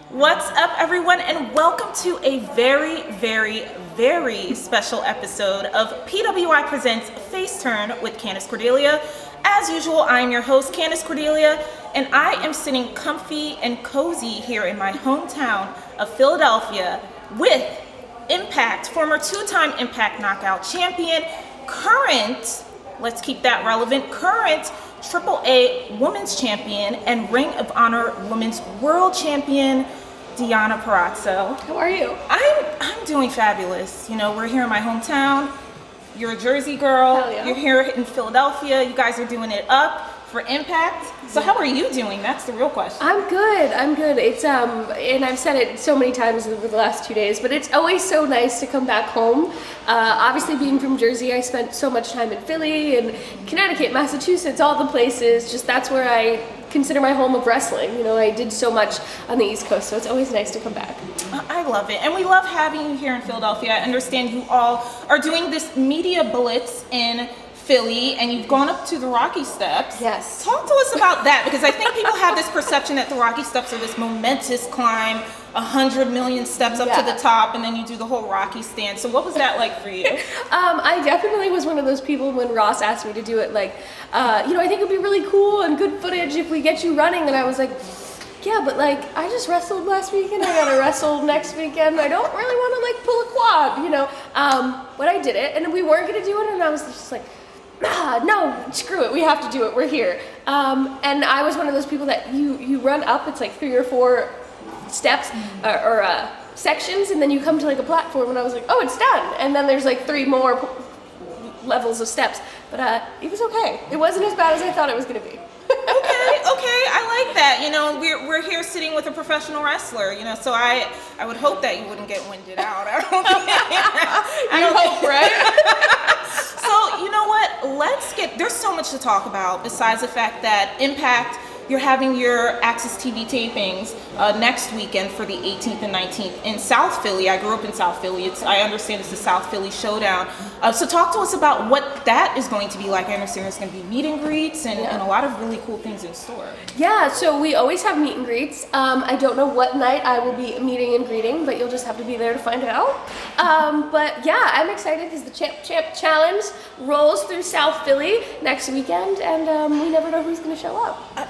What's up, everyone, and welcome to a very, very, very special episode of PWI Presents FaceTurn with Candace Cordelia. As usual, I am your host, Candace Cordelia, and I am sitting comfy and cozy here in my hometown of Philadelphia with Impact, former two-time Impact Knockout champion, current, let's keep that relevant, current AAA Women's Champion and Ring of Honor Women's World Champion, Deonna Purrazzo. How are you? I'm doing fabulous. You know, we're here in my hometown. You're a Jersey girl. Hell yeah. You're here in Philadelphia. You guys are doing it up for Impact. So how are you doing? That's the real question. I'm good. It's and I've said it so many times over the last 2 days, but it's always so nice to come back home. Obviously, being from Jersey, I spent so much time in Philly and Connecticut, Massachusetts, all the places. Just that's where I consider my home of wrestling. You know, I did so much on the East Coast, so it's always nice to come back. I love it. And we love having you here in Philadelphia. I understand you all are doing this media blitz in Philly, and you've gone up to the Rocky Steps. Yes. Talk to us about that, because I think people have this perception that the Rocky Steps are this momentous climb, 100 million steps up to the top, and then you do the whole Rocky stand. So what was that like for you? I definitely was one of those people when Ross asked me to do it, like, you know, I think it'd be really cool and good footage if we get you running, and I was like, yeah, but like, I just wrestled last weekend, I gotta wrestle next weekend, I don't really wanna like pull a quad, you know? But I did it, and we weren't gonna do it, and I was just like, no, screw it, we have to do it, we're here. And I was one of those people that you run up, it's like 3 or 4 steps, or sections, and then you come to like a platform, and I was like, oh, it's done. And then there's like 3 more levels of steps, but it was okay. It wasn't as bad as I thought it was gonna be. Okay, I like that. You know, we're here sitting with a professional wrestler, you know, so I would hope that you wouldn't get winded out. I don't think, I hope, right? So, you know what, there's so much to talk about besides the fact that Impact, you're having your Access TV tapings next weekend for the 18th and 19th in South Philly. I grew up in South Philly. I understand it's the South Philly Showdown. So talk to us about what that is going to be like. I understand there's going to be meet and greets and a lot of really cool things in store. Yeah, so we always have meet and greets. I don't know what night I will be meeting and greeting, but you'll just have to be there to find out. But yeah, I'm excited because the Champ Challenge rolls through South Philly next weekend, and we never know who's going to show up.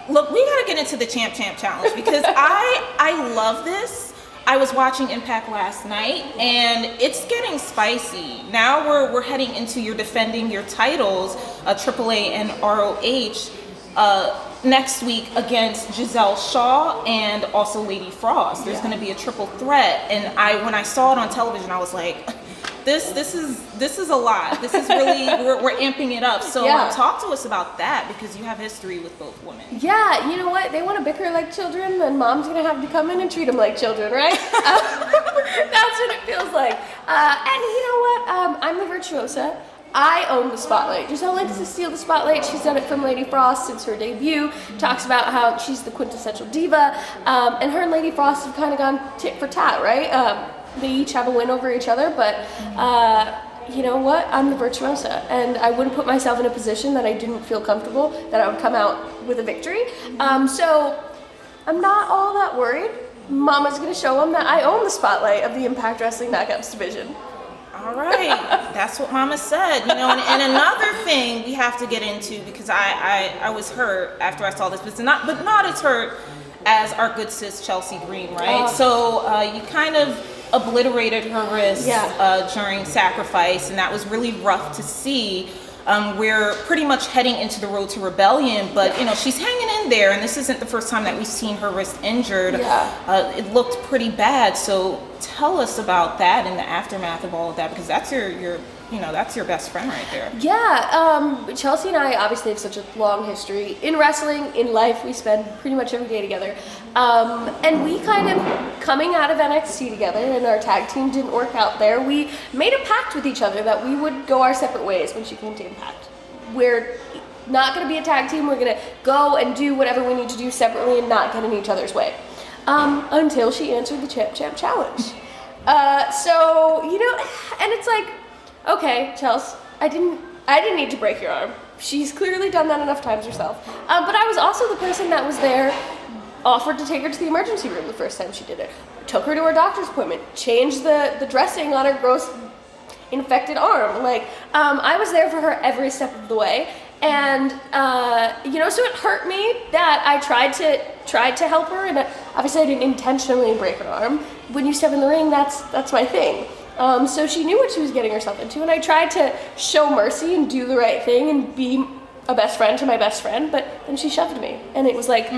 Look, we gotta get into the Champ Challenge because I love this. I was watching Impact last night, and it's getting spicy. Now we're heading into your defending your titles, AAA and ROH, next week against Giselle Shaw and also Lady Frost. There's gonna be a triple threat, and when I saw it on television, I was like, This is a lot. This is really we're amping it up. So talk to us about that, because you have history with both women. Yeah, you know what? They want to bicker like children, and mom's gonna have to come in and treat them like children, right? That's what it feels like. And you know what? I'm the Virtuosa. I own the spotlight. Giselle likes to steal the spotlight. She's done it from Lady Frost since her debut. Talks about how she's the quintessential diva, and her and Lady Frost have kind of gone tit for tat, right? They each have a win over each other, but you know what? I'm the Virtuosa, and I wouldn't put myself in a position that I didn't feel comfortable that I would come out with a victory. So I'm not all that worried. Mama's gonna show them that I own the spotlight of the Impact Wrestling Knockouts division. All right, that's what Mama said. You know, and another thing we have to get into, because I was hurt after I saw this, but not as hurt as our good sis Chelsea Green, right? So you kind of obliterated her wrist during Sacrifice, and that was really rough to see. We're pretty much heading into the road to rebellion, but you know, she's hanging in there, and this isn't the first time that we've seen her wrist injured. It looked pretty bad. So tell us about that and the aftermath of all of that, because that's that's your best friend right there. Chelsea and I obviously have such a long history in wrestling, in life. We spend pretty much every day together. And we kind of, coming out of NXT together, and our tag team didn't work out there, we made a pact with each other that we would go our separate ways when she came to Impact. We're not going to be a tag team. We're going to go and do whatever we need to do separately and not get in each other's way. Until she answered the Champ Challenge. So, you know, and it's like, okay, Chelsea, I didn't need to break your arm. She's clearly done that enough times herself. But I was also the person that was there offered to take her to the emergency room the first time she did it. Took her to her doctor's appointment. Changed the dressing on her gross infected arm. Like, I was there for her every step of the way. And, so it hurt me that I tried to help her, and obviously I didn't intentionally break her arm. When you step in the ring, that's my thing. So she knew what she was getting herself into, and I tried to show mercy and do the right thing and be a best friend to my best friend, but then she shoved me, and it was like,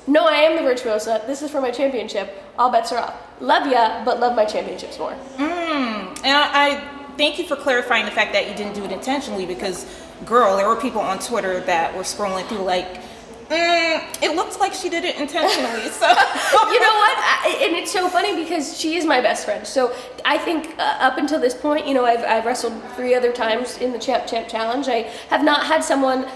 no, I am the Virtuosa. This is for my championship. All bets are off. Love ya, but love my championships more. And I thank you for clarifying the fact that you didn't do it intentionally, because, girl, there were people on Twitter that were scrolling through like, it looks like she did it intentionally. So you know what? And it's so funny because she is my best friend. So I think up until this point, I've wrestled 3 other times in the Champ Challenge. I have not had someone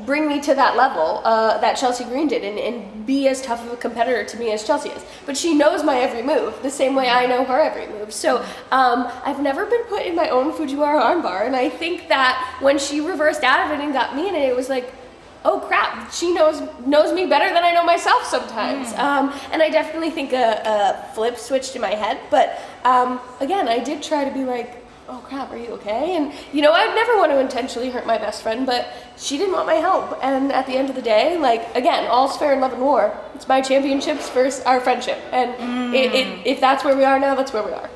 bring me to that level that Chelsea Green did, and be as tough of a competitor to me as Chelsea is. But she knows my every move the same way I know her every move. So I've never been put in my own Fujiwara armbar, and I think that when she reversed out of it and got me in it, it was like, oh crap, she knows me better than I know myself sometimes. And I definitely think a flip switched in my head, but again, I did try to be like, oh crap, are you okay? And I'd never want to intentionally hurt my best friend, but she didn't want my help. And at the end of the day, like, again, all's fair in love and war. It's my championships versus our friendship. And if that's where we are now, that's where we are.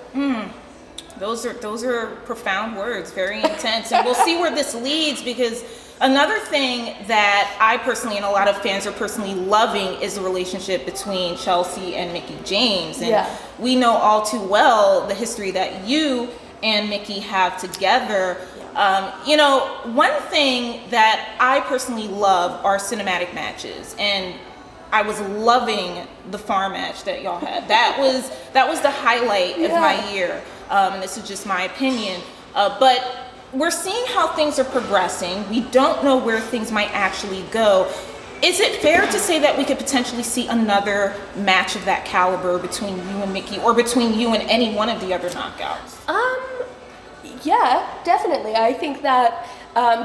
Those are profound words, very intense. And we'll see where this leads, because another thing that I personally and a lot of fans are personally loving is the relationship between Chelsea and Mickie James. And we know all too well the history that you and Mickie have together. One thing that I personally love are cinematic matches, and I was loving the farm match that y'all had. That was the highlight of my year. This is just my opinion, but we're seeing how things are progressing. We don't know where things might actually go. Is it fair to say that we could potentially see another match of that caliber between you and Mickie, or between you and any one of the other knockouts? Yeah, definitely. I think that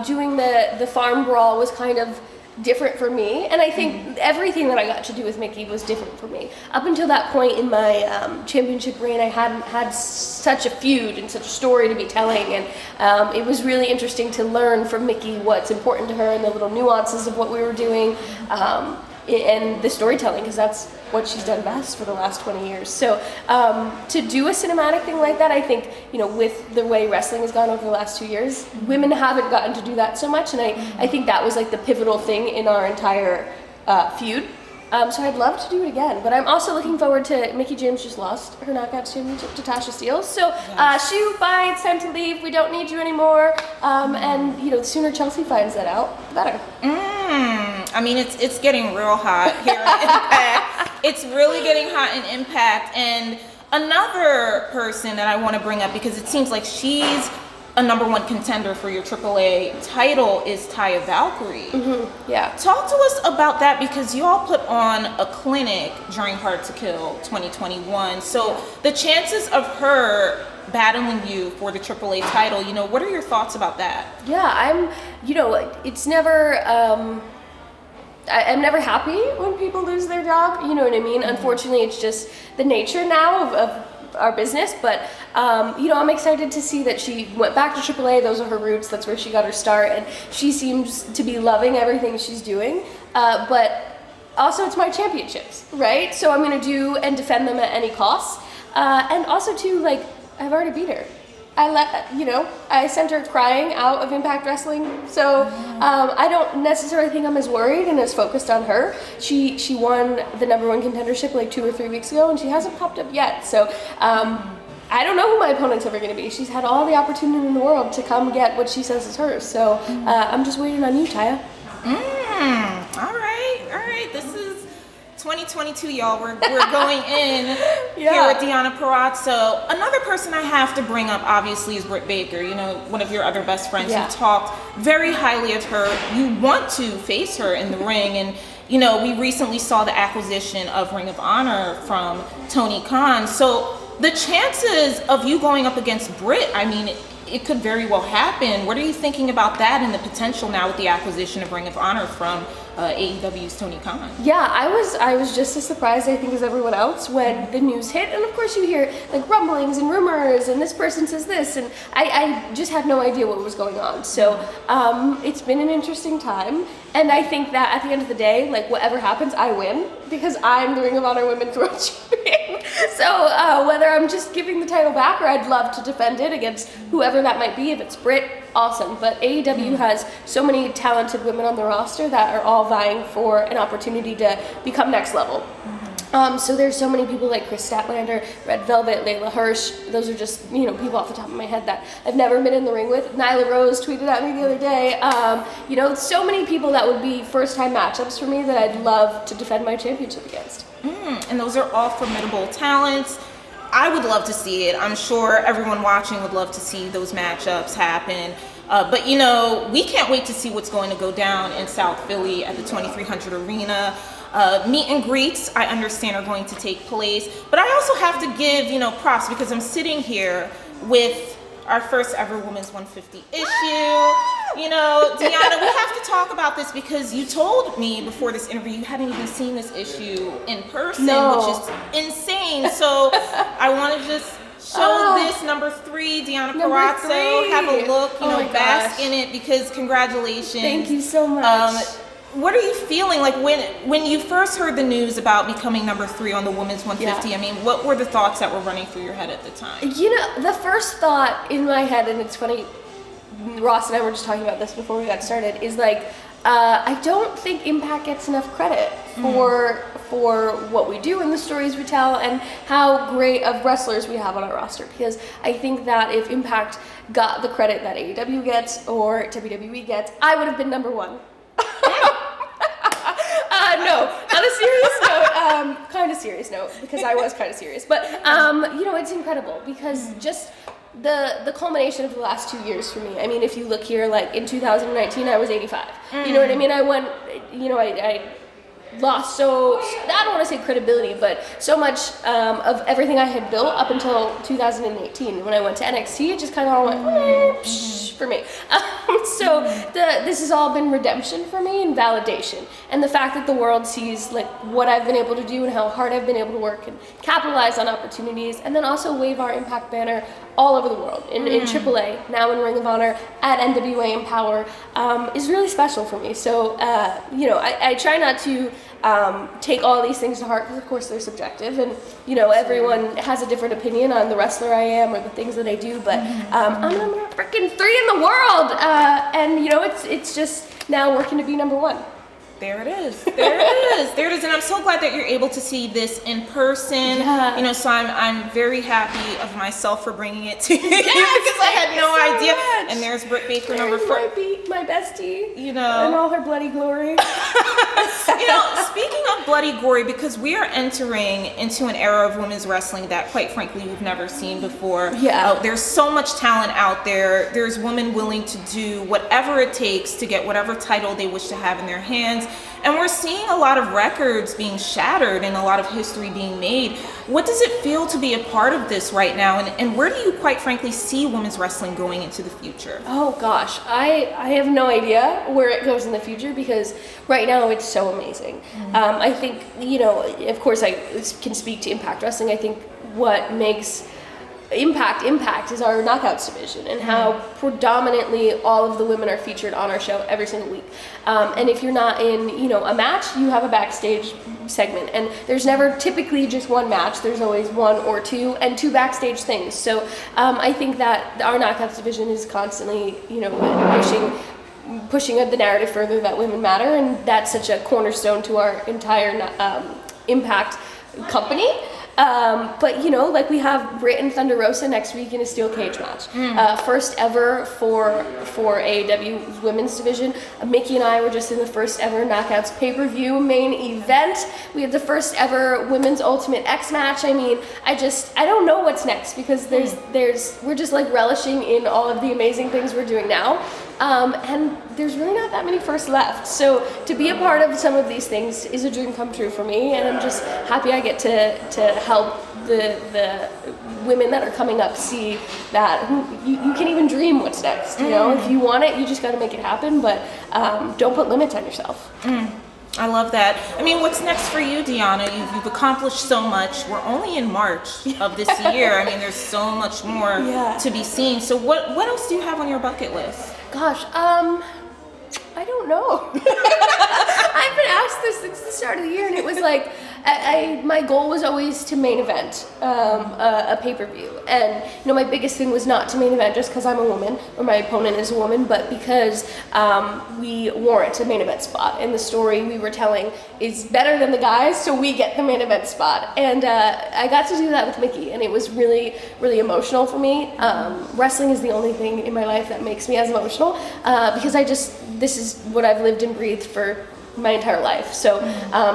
doing the farm brawl was kind of different for me, and I think everything that I got to do with Mickie was different for me. Up until that point in my championship reign, I hadn't had such a feud and such a story to be telling, and it was really interesting to learn from Mickie what's important to her and the little nuances of what we were doing, and the storytelling, because that's what she's done best for the last 20 years. So to do a cinematic thing like that, I think, with the way wrestling has gone over the last 2 years, women haven't gotten to do that so much, and I think that was like the pivotal thing in our entire feud. So I'd love to do it again, but I'm also looking forward to Mickie James just lost her Knockouts Championship to Tasha Steelz. So shoot, bye, it's time to leave. We don't need you anymore. And the sooner Chelsea finds that out, the better. I mean, it's getting real hot here in Impact. It's really getting hot in Impact. And another person that I want to bring up, because it seems like she's a #1 contender for your AAA title, is Taya Valkyrie. Yeah. Talk to us about that, because you all put on a clinic during Hard to Kill 2021. So the chances of her battling you for the AAA title, what are your thoughts about that? Yeah, it's never, I'm never happy when people lose their job, you know what I mean? Unfortunately, it's just the nature now of our business, but I'm excited to see that she went back to AAA. Those are her roots. That's where she got her start, and she seems to be loving everything she's doing. But also, it's my championships, right? So I'm going to do and defend them at any cost. And also, too, like, I've already beat her. I sent her crying out of Impact Wrestling, so I don't necessarily think I'm as worried and as focused on her. She won the #1 contendership like 2 or 3 weeks ago, and she hasn't popped up yet. So I don't know who my opponent's ever going to be. She's had all the opportunity in the world to come get what she says is hers. So I'm just waiting on you, Taya. All right. This is 2022, y'all. We're going in here with Deonna Purrazzo. Another person I have to bring up, obviously, is Britt Baker. One of your other best friends. You talked very highly of her. You want to face her in the ring, and we recently saw the acquisition of Ring of Honor from Tony Khan. So the chances of you going up against Britt, I mean, it could very well happen. What are you thinking about that and the potential now with the acquisition of Ring of Honor from AEW's Tony Khan. Yeah, I was just as surprised, I think, as everyone else when the news hit. And of course you hear like rumblings and rumors and this person says this, and I just had no idea what was going on. So it's been an interesting time. And I think that at the end of the day, like whatever happens, I win because I'm the Ring of Honor Women's World Champion. So whether I'm just giving the title back or I'd love to defend it against whoever that might be, if it's Britt, awesome. But AEW has so many talented women on the roster that are all vying for an opportunity to become next level. So there's so many people like Chris Statlander, Red Velvet, Layla Hirsch. Those are just, people off the top of my head that I've never been in the ring with. Nyla Rose tweeted at me the other day. So many people that would be first-time matchups for me that I'd love to defend my championship against. And those are all formidable talents. I would love to see it. I'm sure everyone watching would love to see those matchups happen. But we can't wait to see what's going to go down in South Philly at the 2300 Arena. Meet and greets, I understand, are going to take place. But I also have to give, props because I'm sitting here with our first ever Women's 150 issue. Deonna, we have to talk about this because you told me before this interview you hadn't even seen this issue in person, which is insane. So I want to just show this number 3, Deonna Purrazzo. Have a look, bask in it because congratulations. Thank you so much. What are you feeling like when you first heard the news about becoming number 3 on the Women's 150? Yeah. I mean, what were the thoughts that were running through your head at the time? The first thought in my head, and it's funny, Ross and I were just talking about this before we got started, is like, I don't think Impact gets enough credit for what we do and the stories we tell and how great of wrestlers we have on our roster. Because I think that if Impact got the credit that AEW gets or WWE gets, I would have been number 1. No, on a serious note, kind of serious note, because I was kind of serious, but, it's incredible because just the culmination of the last 2 years for me. I mean, if you look here, like in 2019, I was 85. You know what I mean? I went, I lost I don't want to say credibility, but so much of everything I had built up until 2018 when I went to NXT, it just kind of all went for me. So this has all been redemption for me and validation, and the fact that the world sees like what I've been able to do and how hard I've been able to work and capitalize on opportunities, and then also wave our Impact banner all over the world in AAA, now in Ring of Honor, at NWA Empower, is really special for me. So I try not to take all these things to heart because of course they're subjective, and everyone has a different opinion on the wrestler I am or the things that I do, but I'm number freaking 3 in the world, and it's just now working to be number 1. There it is. There it is. There it is. And I'm so glad that you're able to see this in person. Yeah. So I'm very happy of myself for bringing it to you Yes, because I had no so idea. much. And there's Britt Baker, There number 4. might be my bestie. In all her bloody glory. Speaking of bloody glory, because we are entering into an era of women's wrestling that, quite frankly, we've never seen before. Yeah. There's so much talent out there. There's women willing to do whatever it takes to get whatever title they wish to have in their hands. And we're seeing a lot of records being shattered and a lot of history being made. What does it feel to be a part of this right now? And where do you, quite frankly, see women's wrestling going into the future? Oh gosh, I have no idea where it goes in the future because right now it's so amazing. I think, of course I can speak to Impact Wrestling. I think what makes Impact is our knockouts division and how predominantly all of the women are featured on our show every single week. And if you're not in, a match, you have a backstage segment. And there's never typically just one match. There's always 1 or 2 and 2 backstage things. So I think that our knockouts division is constantly, pushing the narrative further that women matter. And that's such a cornerstone to our entire Impact company. But like we have Britt and Thunder Rosa next week in a steel cage match. First ever for AEW women's division. Mickey and I were just in the first ever Knockouts pay-per-view main event. We had the first ever women's Ultimate X match. I mean, I don't know what's next because we're just like relishing in all of the amazing things we're doing now. And there's really not that many firsts left. So to be a part of some of these things is a dream come true for me, and I'm just happy I get to help the women that are coming up see that you can even dream what's next. If you want it, you just got to make it happen, but don't put limits on yourself. I love that. I mean, what's next for you, Deonna? You've accomplished so much. We're only in March of this year. I mean, there's so much more to be seen. So what else do you have on your bucket list? Gosh, I don't know. I've been asked this since the start of the year, and it was like, my goal was always to main event a pay-per-view, and my biggest thing was not to main event just because I'm a woman or my opponent is a woman, but because we warrant a main event spot, and the story we were telling is better than the guys, so we get the main event spot. And I got to do that with Mickey, and it was really, really emotional for me. Wrestling is the only thing in my life that makes me as emotional, because this is what I've lived and breathed for my entire life. So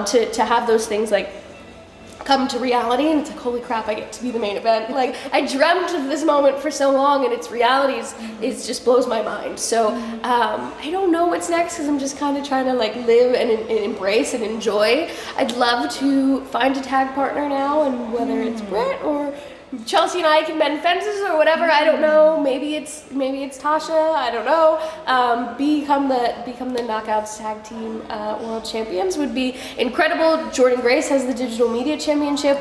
to have those things like come to reality, and it's like, holy crap, I get to be the main event. Like, I dreamt of this moment for so long, and its reality is just blows my mind. So I don't know what's next, because I'm just kind of trying to like live and embrace and enjoy. I'd love to find a tag partner now, and whether it's Britt or Chelsea and I can mend fences or whatever, I don't know. Maybe it's Tasha, I don't know. Become the Knockouts Tag Team World Champions would be incredible. Jordan Grace has the Digital Media Championship.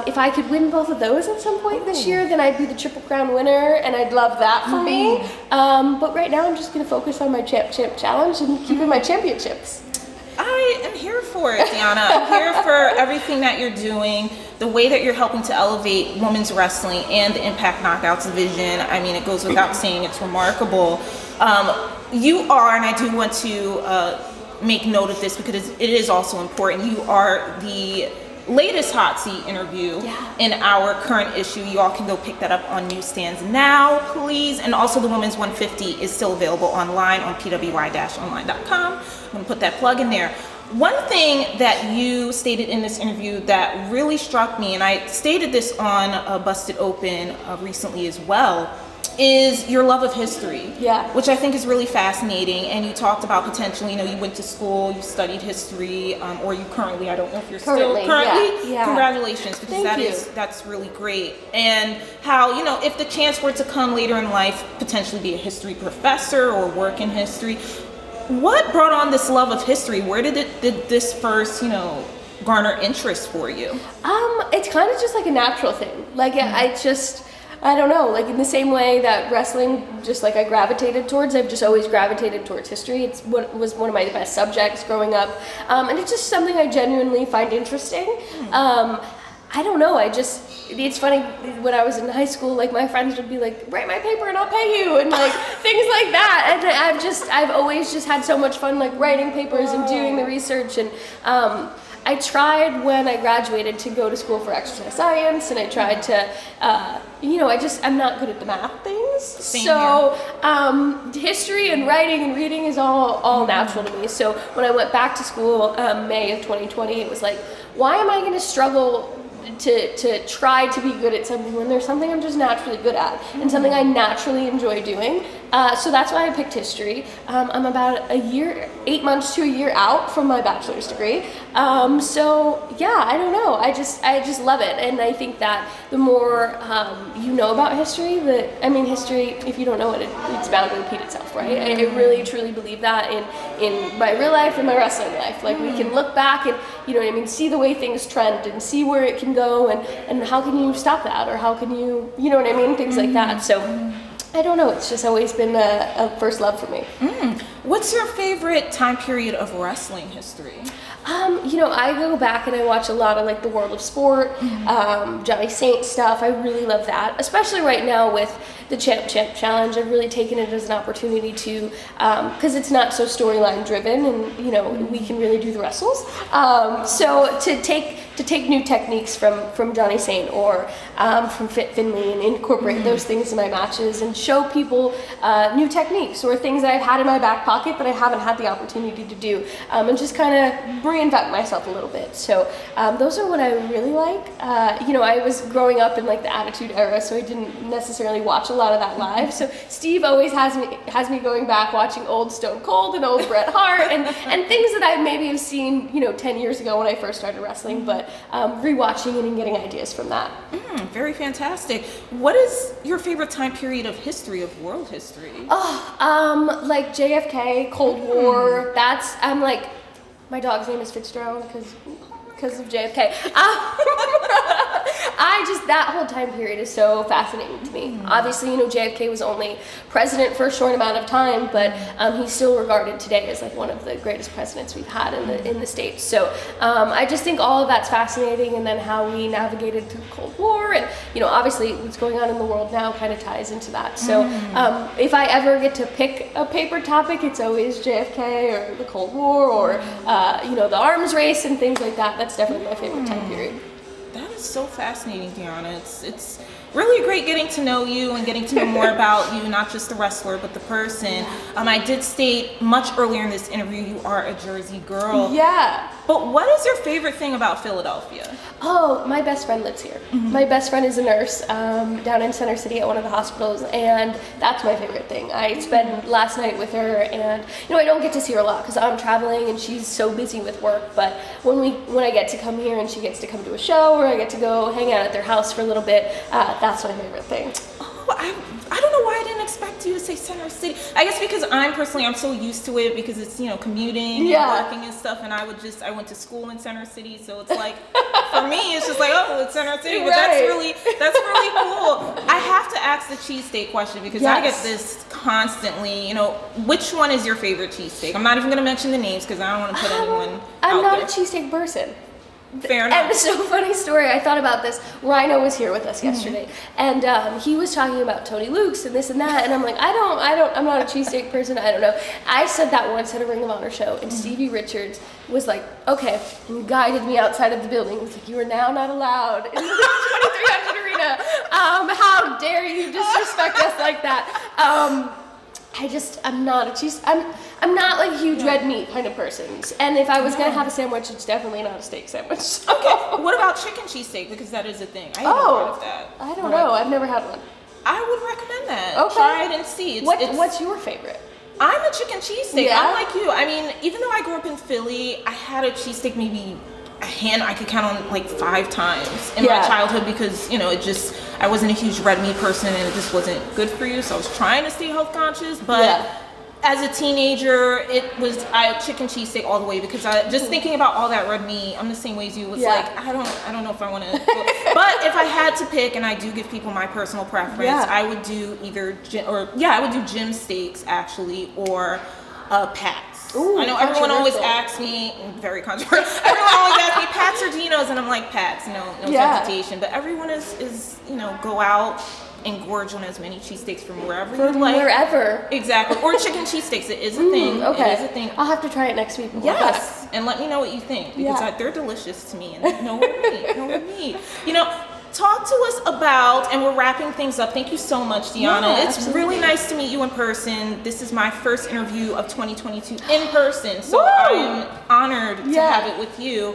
If I could win both of those at some point this year, then I'd be the Triple Crown winner, and I'd love that for me. But right now I'm just going to focus on my Champ Challenge and keeping my championships. I am here for it, Deonna. I'm here for everything that you're doing, the way that you're helping to elevate women's wrestling and the Impact Knockouts division. I mean, it goes without saying, it's remarkable. You are, and I do want to make note of this because it is also important, you are the latest Hotseat interview in our current issue. You all can go pick that up on newsstands now, please. And also the Women's 150 is still available online on pwy-online.com. I'm going to put that plug in there. One thing that you stated in this interview that really struck me, and I stated this on Busted Open recently as well, is your love of history, which I think is really fascinating. And you talked about potentially, you went to school, you studied history, or you currently, I don't know if you're currently. Congratulations, because that's really great. And how, if the chance were to come later in life, potentially be a history professor or work in history, what brought on this love of history? Where did this first, garner interest for you? It's kind of just like a natural thing. Like, I don't know, like in the same way that wrestling, just like I gravitated towards, I've just always gravitated towards history. It's what was one of my best subjects growing up. And it's just something I genuinely find interesting. I don't know, it's funny, when I was in high school, like my friends would be like, write my paper and I'll pay you, and like things like that. And I've always just had so much fun like writing papers and doing the research. And I tried when I graduated to go to school for exercise science, and I tried to, I'm not good at the math things. So history and writing and reading is all natural to me. So when I went back to school, May of 2020, it was like, why am I going to struggle to try to be good at something when there's something I'm just naturally good at and something I naturally enjoy doing? So that's why I picked history. I'm about 8 months to a year out from my bachelor's degree. So yeah, I don't know. I just love it. And I think that the more you know about history, history, if you don't know it, it's bound to repeat itself, right? I really truly believe that in my real life and my wrestling life. Like, we can look back and, see the way things trend and see where it can go, and how can you stop that, or how can you, things like that. So I don't know, it's just always been a first love for me. What's your favorite time period of wrestling history? I go back and I watch a lot of like the World of Sport, Johnny Saint stuff. I really love that, especially right now with the Champ Challenge. I've really taken it as an opportunity to, because it's not so storyline driven, and we can really do the wrestles. So to take new techniques from Johnny Saint or from Fit Finley and incorporate those things in my matches and show people new techniques or things that I've had in my back pocket that I haven't had the opportunity to do, and just kind of reinvent myself a little bit. So those are what I really like. I was growing up in like the Attitude Era, so I didn't necessarily watch a lot of that live. So Steve always has me going back watching old Stone Cold and old Bret Hart and things that I maybe have seen 10 years ago when I first started wrestling, but rewatching it and getting ideas from that. Very fantastic. What is your favorite time period of history, of world history? Like JFK, Cold War. My dog's name is Fitzgerald because of JFK. That whole time period is so fascinating to me. Obviously, JFK was only president for a short amount of time, but he's still regarded today as like one of the greatest presidents we've had in the States. So I just think all of that's fascinating, and then how we navigated through the Cold War, and obviously what's going on in the world now kind of ties into that. So if I ever get to pick a paper topic, it's always JFK or the Cold War or the arms race and things like that. That's definitely my favorite time period. That is so fascinating, Deonna. It's really great getting to know you and getting to know more about you, not just the wrestler, but the person. I did state much earlier in this interview, you are a Jersey girl. Yeah. But what is your favorite thing about Philadelphia? Oh, my best friend lives here. My best friend is a nurse down in Center City at one of the hospitals, and that's my favorite thing. I spent last night with her, and I don't get to see her a lot because I'm traveling and she's so busy with work. But when I get to come here and she gets to come to a show, or I get to go hang out at their house for a little bit, that's my favorite thing. Oh, I don't know why I didn't expect you to say Center City. I guess because I'm so used to it because it's commuting and working and stuff, and I went to school in Center City, so it's like for me it's just like, oh, it's Center City, but that's really cool. I have to ask the cheesesteak question because I get this constantly. Which one is your favorite cheesesteak? I'm not even gonna mention the names because I don't want to put anyone I'm not there. a cheesesteak person. Fair enough. And so funny story, I thought about this. Rhino was here with us yesterday, and he was talking about Tony Luke's and this and that, and I'm like, I'm not a cheesesteak person, I don't know. I said that once at a Ring of Honor show, and Stevie Richards was like, okay, and guided me outside of the building. He was like, you are now not allowed in the 2300 arena. How dare you disrespect us like that? I'm not like a huge red meat kind of person. And if I was gonna have a sandwich, it's definitely not a steak sandwich. Okay, what about chicken cheesesteak? Because that is a thing. I haven't heard of that. I don't know. I've never had one. I would recommend that. Okay. Try it and see. What's your favorite? I'm a chicken cheesesteak. Yeah? I'm like you. I mean, even though I grew up in Philly, I had a cheesesteak maybe I could count on like 5 times in my childhood because I wasn't a huge red meat person and it just wasn't good for you, so I was trying to stay health conscious, but as a teenager I had chicken cheesesteak all the way because I just thinking about all that red meat, I'm the same way as you, was like I don't know if I want to but if I had to pick, and I do give people my personal preference, I would do either gym steaks actually, or Pats. Ooh, I know everyone always asks me, very controversial, everyone always asks me Pats or Dino's, and I'm like Pats, no hesitation. But everyone is go out and gorge on as many cheesesteaks from wherever you like. Wherever. Exactly. Or chicken cheesesteaks. It is a thing. Okay. It is a thing. I'll have to try it next week. Yes. And let me know what you think because they're delicious to me. And no red meat. Talk to us about, and we're wrapping things up. Thank you so much, Deonna. It's really nice to meet you in person. This is my first interview of 2022 in person, so I'm honored to have it with you.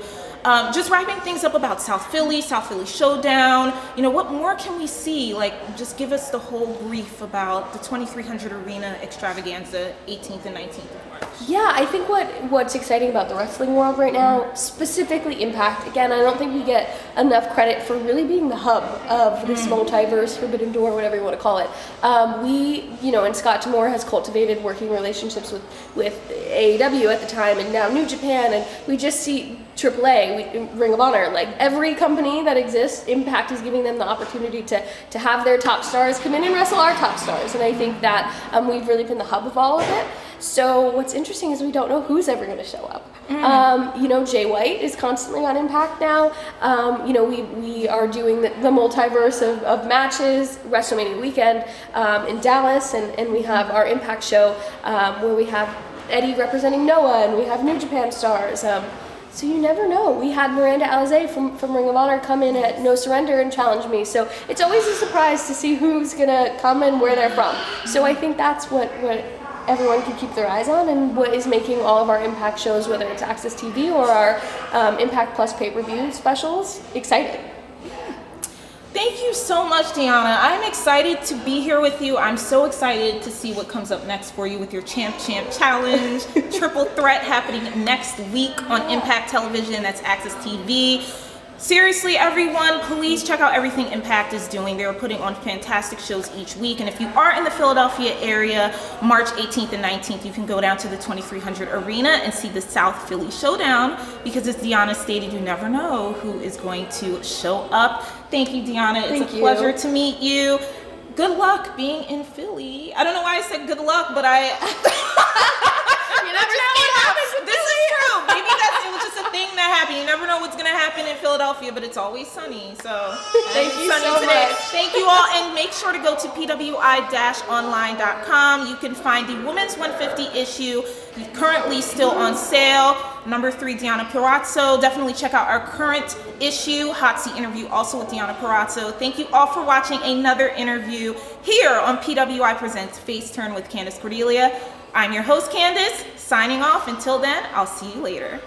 Just wrapping things up about South Philly Showdown. What more can we see? Like, just give us the whole brief about the 2300 Arena Extravaganza, 18th and 19th of March. Yeah, I think what's exciting about the wrestling world right now, specifically Impact, again, I don't think we get enough credit for really being the hub of this multiverse, Forbidden Door, whatever you want to call it. And Scott D'Amore has cultivated working relationships with AEW at the time, and now New Japan, and we just see AAA, Ring of Honor, like every company that exists, Impact is giving them the opportunity to have their top stars come in and wrestle our top stars, and I think that we've really been the hub of all of it. So what's interesting is we don't know who's ever going to show up. Jay White is constantly on Impact now. We are doing the multiverse of matches, WrestleMania weekend in Dallas, and we have our Impact show where we have Eddie representing Noah, and we have New Japan stars. So you never know. We had Miranda Alizé from Ring of Honor come in at No Surrender and challenge me. So it's always a surprise to see who's gonna come and where they're from. So I think that's what everyone can keep their eyes on, and what is making all of our Impact shows, whether it's Access TV or our Impact Plus pay-per-view specials, exciting. Thank you so much, Deonna. I'm excited to be here with you. I'm so excited to see what comes up next for you with your Champ Challenge Triple Threat happening next week on Impact Television. That's Access TV. Seriously, everyone, please check out everything Impact is doing. They're putting on fantastic shows each week. And if you are in the Philadelphia area, March 18th and 19th, you can go down to the 2300 Arena and see the South Philly Showdown, because as Deonna stated, you never know who is going to show up. Thank you, Deonna. It's a pleasure to meet you. Good luck being in Philly. I don't know why I said good luck, but I... You never know what happens in This is true. Maybe it was just a thing that happened. You never know what's going to happen in Philadelphia, but it's always sunny. So thank you so much. Thank you all, and make sure to go to pwi-online.com. You can find the Women's 150 issue, currently still on sale. Number 3, Deonna Purrazzo. Definitely check out our current issue, Hotseat interview, also with Deonna Purrazzo. Thank you all for watching another interview here on PWI Presents FaceTurn with Candace Cordelia. I'm your host, Candace, signing off. Until then, I'll see you later.